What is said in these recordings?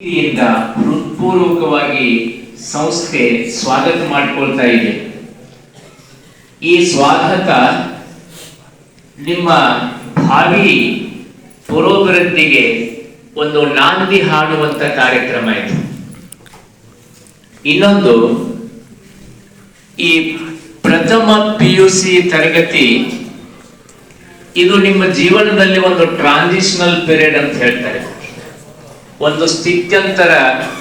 ಪ್ರೀತಿಯಿಂದ ಹೃತ್ಪೂರ್ವಕವಾಗಿ ಸಂಸ್ಥೆ ಸ್ವಾಗತ ಮಾಡಿಕೊಳ್ತಾ ಇದೆ. ಈ ಸ್ವಾಗತ ನಿಮ್ಮ ಭಾವಿ ಪುರೋಭಿವೃದ್ಧಿಗೆ ಒಂದು ನಾಂದಿ ಹಾಡುವಂತ ಕಾರ್ಯಕ್ರಮ ಇದು. ಇನ್ನೊಂದು, ಈ ಪ್ರಥಮ PUC ತರಗತಿ ಇದು ನಿಮ್ಮ ಜೀವನದಲ್ಲಿ ಒಂದು ಟ್ರಾನ್ಸಿಷನಲ್ ಪೀರಿಯಡ್ ಅಂತ ಹೇಳ್ತಾರೆ. ಒಂದು ಸ್ಥಿತ್ಯಂತರ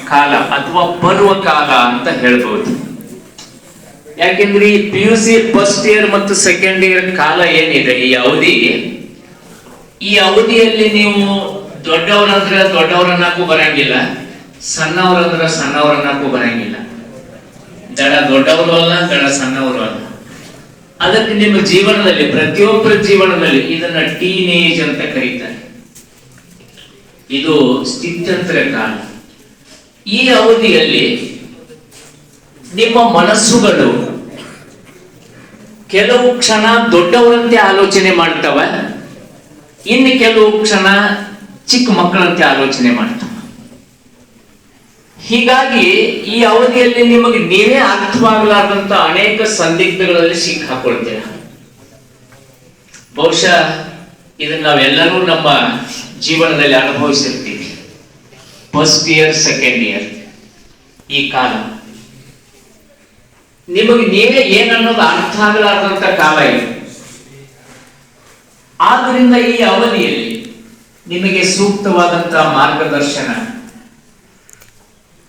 ಕಾಲ ಅಥವಾ ಪರ್ವ ಕಾಲ ಅಂತ ಹೇಳ್ಬೋದು. ಯಾಕೆಂದ್ರೆ ಈ PUC ಫಸ್ಟ್ ಇಯರ್ ಮತ್ತು ಸೆಕೆಂಡ್ ಇಯರ್ ಕಾಲ ಏನಿದೆ, ಈ ಅವಧಿಯಲ್ಲಿ ನೀವು ದೊಡ್ಡವರಂದ್ರೆ ದೊಡ್ಡವರನ್ನಕ್ಕೂ ಬರಂಗಿಲ್ಲ, ಸಣ್ಣವರಂದ್ರೆ ಸಣ್ಣವರನ್ನಕ್ಕೂ ಬರಂಗಿಲ್ಲ. ದಡ ದೊಡ್ಡವರು ಅಲ್ಲ, ದಡ ಸಣ್ಣವರು ಅಲ್ಲ. ಅದಕ್ಕೆ ನಿಮ್ಮ ಜೀವನದಲ್ಲಿ, ಪ್ರತಿಯೊಬ್ಬರ ಜೀವನದಲ್ಲಿ ಇದನ್ನ ಟೀನೇಜ್ ಅಂತ ಕರೀತಾರೆ. ಇದು ಸ್ಥಿತ್ಯಂತರ ಕಾಲ. ಈ ಅವಧಿಯಲ್ಲಿ ನಿಮ್ಮ ಮನಸ್ಸುಗಳು ಕೆಲವು ಕ್ಷಣ ದೊಡ್ಡವರಂತೆ ಆಲೋಚನೆ ಮಾಡ್ತವೆ, ಇನ್ನು ಕೆಲವು ಕ್ಷಣ ಚಿಕ್ಕ ಮಕ್ಕಳಂತೆ ಆಲೋಚನೆ ಮಾಡ್ತವೆ. ಹೀಗಾಗಿ ಈ ಅವಧಿಯಲ್ಲಿ ನಿಮಗೆ ನೀವೇ ಅರ್ಥವಾಗಲಾರ್ದಂತ ಅನೇಕ ಸಂದಿಗ್ಧಗಳಲ್ಲಿ ಸಿಕ್ಕಾಕೊಳ್ತೀರ. ಬಹುಶಃ ಇದನ್ನ ನಾವೆಲ್ಲರೂ ನಮ್ಮ ಜೀವನದಲ್ಲಿ ಅನುಭವಿಸಿರ್ತೀವಿ. ಫಸ್ಟ್ ಇಯರ್ ಸೆಕೆಂಡ್ ಇಯರ್ ಈ ಕಾಲ ನಿಮಗೆ ನೀವೇ ಏನನ್ನೋದು ಅರ್ಥ ಆಗಲಾರ್ದಂತ ಕಾಲ ಇದೆ. ಆದ್ದರಿಂದ ಈ ಅವಧಿಯಲ್ಲಿ ನಿಮಗೆ ಸೂಕ್ತವಾದಂತ ಮಾರ್ಗದರ್ಶನ,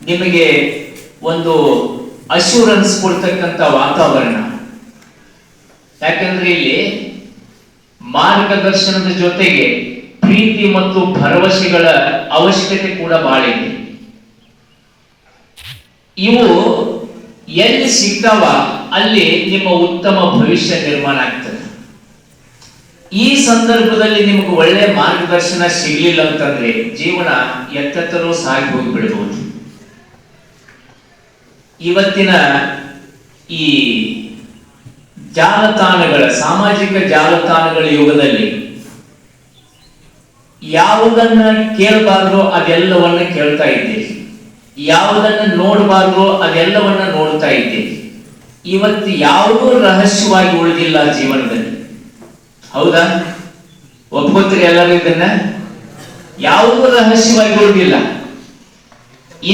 ನಿಮಗೆ ಒಂದು ಅಶ್ಯೂರೆನ್ಸ್ ಕೊಡ್ತಕ್ಕಂಥ ವಾತಾವರಣ. ಯಾಕಂದ್ರೆ ಇಲ್ಲಿ ಮಾರ್ಗದರ್ಶನದ ಜೊತೆಗೆ ಪ್ರೀತಿ ಮತ್ತು ಭರವಸೆಗಳ ಅವಶ್ಯಕತೆ ಕೂಡ ಬಹಳ ಇದೆ. ಇವು ಎಲ್ಲಿ ಸಿಗ್ತಾವ ಅಲ್ಲಿ ನಿಮ್ಮ ಉತ್ತಮ ಭವಿಷ್ಯ ನಿರ್ಮಾಣ ಆಗ್ತದೆ. ಈ ಸಂದರ್ಭದಲ್ಲಿ ನಿಮಗೆ ಒಳ್ಳೆ ಮಾರ್ಗದರ್ಶನ ಸಿಗ್ಲಿಲ್ಲ ಅಂತಂದ್ರೆ ಜೀವನ ಎತ್ತರೂ ಸಾಗಿ ಹೋಗಿಬಿಡಬಹುದು. ಇವತ್ತಿನ ಈ ಜಾಲತಾಣಗಳ, ಸಾಮಾಜಿಕ ಜಾಲತಾಣಗಳ ಯುಗದಲ್ಲಿ ಯಾವುದನ್ನ ಕೇಳಬಾರ್ದು ಅದೆಲ್ಲವನ್ನ ಕೇಳ್ತಾ ಇದ್ದೀರಿ, ಯಾವುದನ್ನ ನೋಡಬಾರ್ದು ಅದೆಲ್ಲವನ್ನ ನೋಡ್ತಾ ಇದ್ದೀರಿ. ಇವತ್ತು ಯಾವುದೂ ರಹಸ್ಯವಾಗಿ ಉಳಿದಿಲ್ಲ ಜೀವನದಲ್ಲಿ. ಹೌದಾ? ಒಪ್ಕೋತೀರಿ ಎಲ್ಲರೂ ಇದನ್ನ? ಯಾವುದೂ ರಹಸ್ಯವಾಗಿ ಉಳಿದಿಲ್ಲ.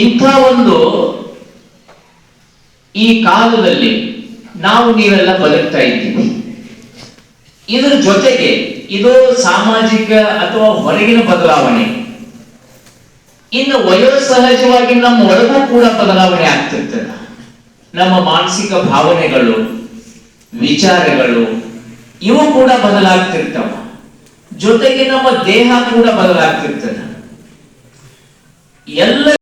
ಇಂಥ ಒಂದು ಈ ಕಾಲದಲ್ಲಿ ನಾವು ನೀವೆಲ್ಲ ಬದುಕ್ತಾ ಇದ್ದೀವಿ. ಇದರ ಜೊತೆಗೆ ಇದು ಸಾಮಾಜಿಕ ಅಥವಾ ಹೊರಗಿನ ಬದಲಾವಣೆ. ಇನ್ನು ವಯೋಸಹಜವಾಗಿ ನಮ್ಮ ಒಳಗೂ ಕೂಡ ಬದಲಾವಣೆ ಆಗ್ತಿರ್ತದೆ. ನಮ್ಮ ಮಾನಸಿಕ ಭಾವನೆಗಳು, ವಿಚಾರಗಳು ಇವು ಕೂಡ ಬದಲಾಗ್ತಿರ್ತವ. ಜೊತೆಗೆ ನಮ್ಮ ದೇಹ ಕೂಡ ಬದಲಾಗ್ತಿರ್ತದೆ. ಎಲ್ಲ